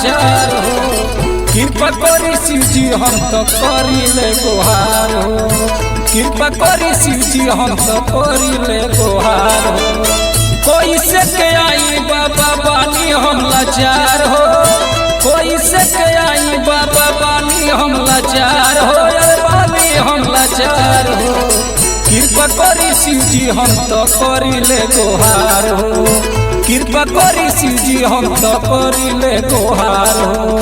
लाचार हो। कृपा करी शिव जी हम तो करिले गुहार हो। कृपा करी शिव जी हम तो करिले गुहार हो। कोई से के आई बाबा बानी हम लाचार हो। कोई से के आई बाबा बानी हम लाचार हो। बानी हम लाचार हो। कृपा करी शिव जी हम तो करिले गुहार हो। कृपा करी शिव जी हम तो करिले गुहार हो।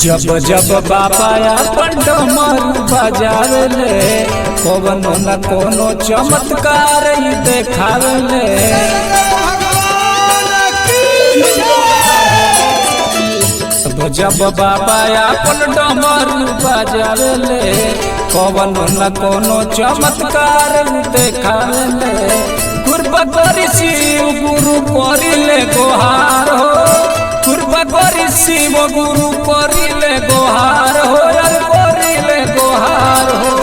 जब जब बाबा अपन डमरू बजावेले कोनो न कोनो चमत्कार ही देखावेले। जब बाबा अपन डमरू बजावेले कोनो न कोनो चमत्कार ही देखावेले। कृपा करी शिव गुरु करिले गुहार हो। कृपा करी शिव गुरु करिले गुहार हो। यार करिले गुहार हो।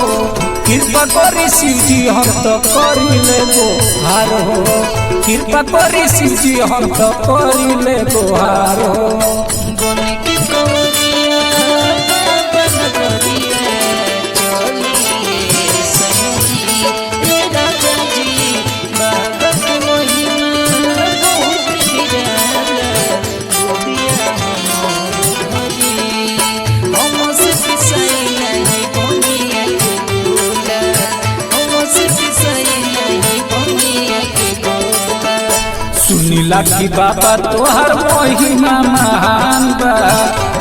कृपा करी शिव जी हम तो करिले गुहार हो। कृपा करी शिव जी हम तो करिले गुहार हो। सुनीला की बाबा तोहर महिमा महान बा।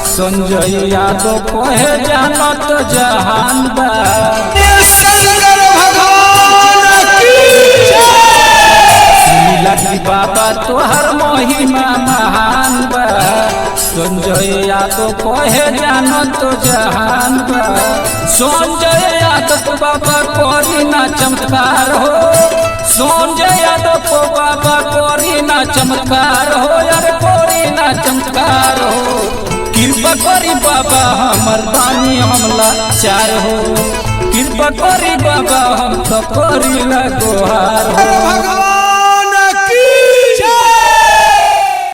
संजय यादव कहे जानत जहान बा। सुनीला की बाबा तोहर महिमा महान बा। संजय यादव कहे जानत जहान बा। संजय यादव बाबा करी ना चमत्कार हो। संजय यादव को बाबा करी ना चमत्कार हो। यार करी ना चमत्कार हो। कृपा करी बाबा हमर बानी हम लाचार हो। कृपा करी बाबा हम तो करिले गुहार हो।